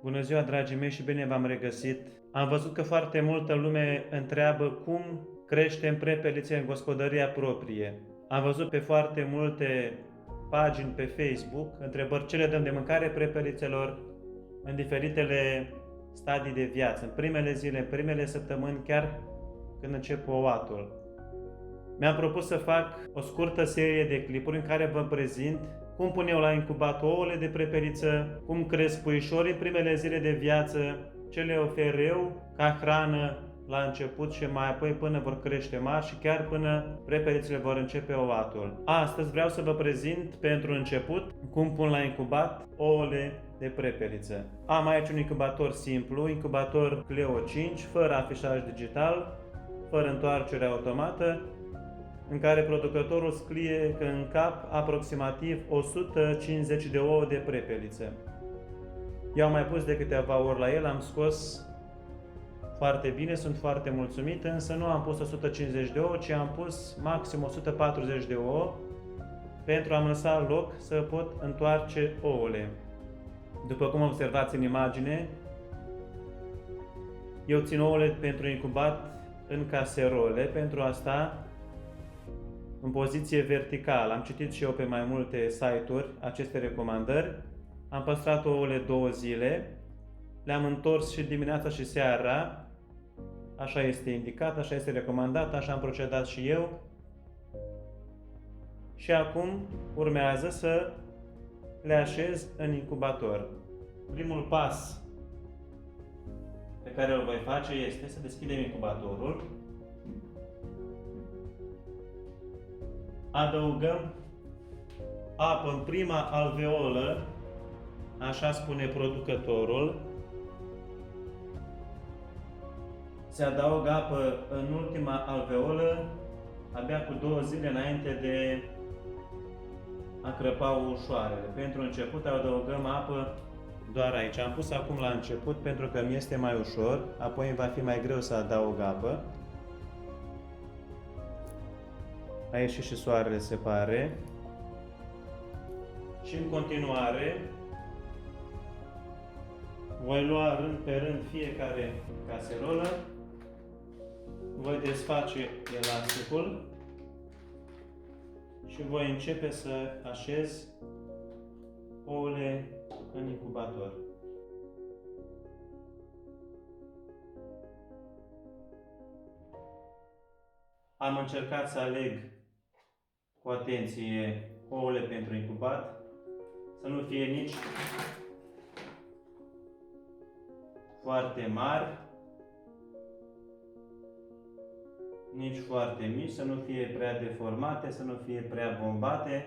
Bună ziua, dragii mei, și bine v-am regăsit. Am văzut că foarte multă lume întreabă cum creștem prepelițe în gospodăria proprie. Am văzut pe foarte multe pagini pe Facebook întrebări ce le dăm de mâncare prepelițelor în diferitele stadii de viață, în primele zile, în primele săptămâni, chiar când încep ouatul. Mi-am propus să fac o scurtă serie de clipuri în care vă prezint cum pun eu la incubat ouăle de prepeliță, cum cresc puișorii în primele zile de viață, ce le ofer eu ca hrană la început și mai apoi până vor crește mari și chiar până prepelițele vor începe ouatul. Astăzi vreau să vă prezint pentru început cum pun la incubat ouăle de prepeliță. Am aici un incubator simplu, incubator Cleo 5, fără afișaj digital, fără întoarcere automată, în care producătorul scrie că încap aproximativ 150 de ouă de prepeliță. Eu am mai pus de câteva ori la el, am scos foarte bine, sunt foarte mulțumit, însă nu am pus 150 de ouă, ci am pus maxim 140 de ouă pentru a-mi lăsa loc să pot întoarce ouăle. După cum observați în imagine, eu țin ouăle pentru incubat în caserole, pentru asta în poziție verticală. Am citit și eu pe mai multe site-uri aceste recomandări. Am păstrat ouăle 2 zile, le-am întors și dimineața și seara. Așa este indicat, așa este recomandat, așa am procedat și eu. Și acum urmează să le așez în incubator. Primul pas pe care îl voi face este să deschidem incubatorul. Adăugăm apă în prima alveolă, așa spune producătorul. Se adaugă apă în ultima alveolă, abia cu 2 zile înainte de a crăpa ușoarele. Pentru început adăugăm apă doar aici. Am pus acum la început pentru că mi este mai ușor, apoi îmi va fi mai greu să adaug apă. A ieșit și soarele, se pare. Și în continuare voi lua rând pe rând fiecare caserolă, voi desface elasticul și voi începe să așez ouăle în incubator. Am încercat să aleg cu atenție ouăle pentru incubat, să nu fie nici foarte mari, nici foarte mici, să nu fie prea deformate, să nu fie prea bombate,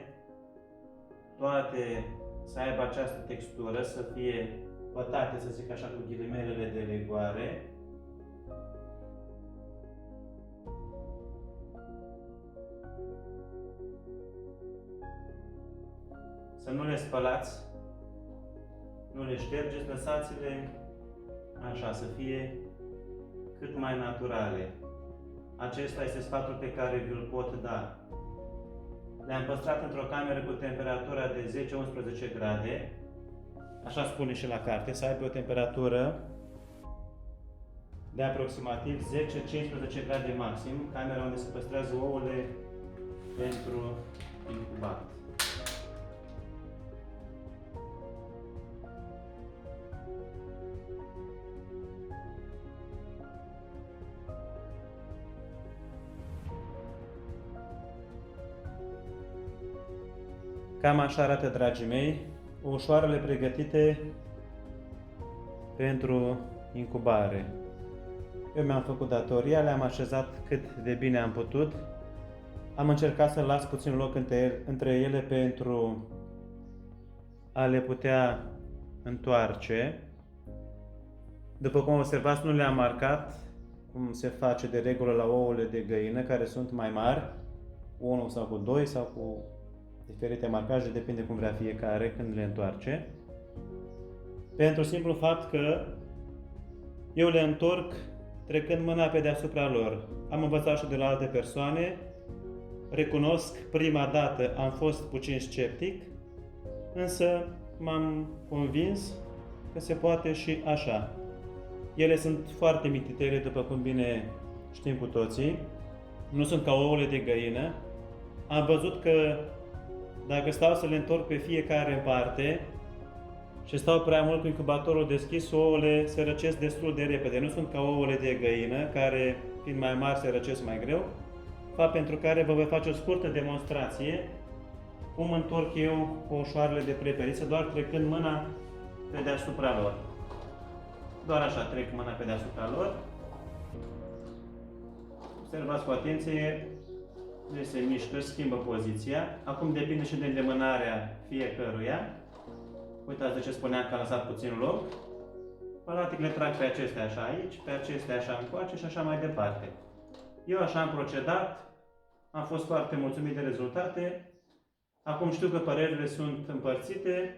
toate să aibă această textură, să fie bătate, să zic așa, cu ghilimelele de rigoare. Să nu le spălați, nu le ștergeți, lăsați-le așa, să fie cât mai naturale. Acesta este sfatul pe care vi-l pot da. Le-am păstrat într-o cameră cu temperatura de 10-11 grade, așa spune și la carte, să aibă o temperatură de aproximativ 10-15 grade maxim, camera unde se păstrează ouăle pentru incubat. Cam așa arată, dragii mei, ușoarele pregătite pentru incubare. Eu mi-am făcut datoria, le-am așezat cât de bine am putut. Am încercat să las puțin loc între ele pentru a le putea întoarce. După cum observați, nu le-am marcat, cum se face de regulă la ouăle de găină, care sunt mai mari, cu 1 sau cu 2 sau cu diferite marcaje, depinde cum vrea fiecare când le întoarce. Pentru simplu fapt că eu le întorc trecând mâna pe deasupra lor. Am învățat și de la alte persoane, recunosc, prima dată am fost puțin sceptic, însă m-am convins că se poate și așa. Ele sunt foarte mititele, după cum bine știm cu toții. Nu sunt ca ouăle de găină. Am văzut că dacă stau să le întorc pe fiecare în parte și stau prea mult cu incubatorul deschis, ouăle se răcesc destul de repede. Nu sunt ca ouăle de găină, care, fiind mai mari, se răcesc mai greu. Fapt pentru care vă voi face o scurtă demonstrație cum întorc eu oușoarele de prepeliță, doar trecând mâna pe deasupra lor. Doar așa trec mâna pe deasupra lor. Observați cu atenție, le se mișcă, schimbă poziția. Acum depinde și de îndemânarea fiecăruia. Uitați de ce spuneam că a lăsat puțin loc. Practic le trag pe acestea așa aici, pe acestea așa încoace și așa mai departe. Eu așa am procedat, am fost foarte mulțumit de rezultate. Acum știu că părerile sunt împărțite.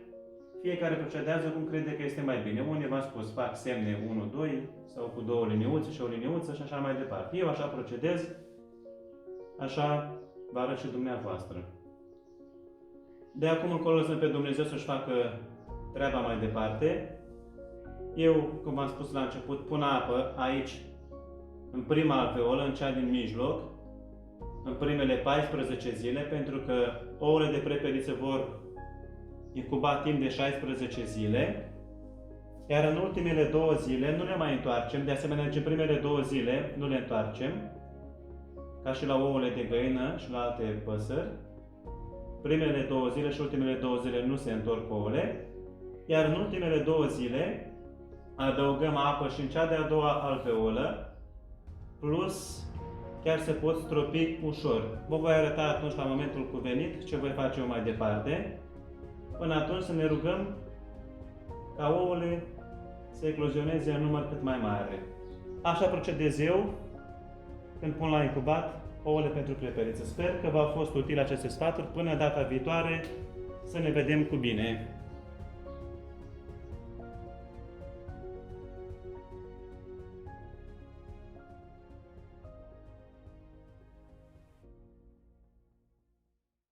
Fiecare procedează cum crede că este mai bine. Unii v-am spus, fac semne 1-2 sau cu 2 liniuțe și o liniuță și așa mai departe. Eu așa procedez, așa vă arăt și dumneavoastră. De acum încolo lăsăm pe Dumnezeu să-și facă treaba mai departe. Eu, cum v-am spus la început, pun apă aici, în prima alveolă, în cea din mijloc, în primele 14 zile, pentru că ouăle de prepeliță vor incuba timp de 16 zile, iar în ultimele 2 zile nu le mai întoarcem, de asemenea, în primele 2 zile nu le întoarcem, ca și la ouăle de găină și la alte păsări. Primele 2 zile și ultimele 2 zile nu se întorc ouăle, iar în ultimele 2 zile adăugăm apă și în cea de-a doua alveolă, plus chiar se pot stropi ușor. Vă voi arăta atunci, la momentul cuvenit, ce voi face eu mai departe. Până atunci să ne rugăm ca ouăle să eclozioneze în număr cât mai mare. Așa procedez eu când pun la incubat ouăle pentru prepeliță. Sper că v-au fost utile aceste sfaturi. Până data viitoare, să ne vedem cu bine!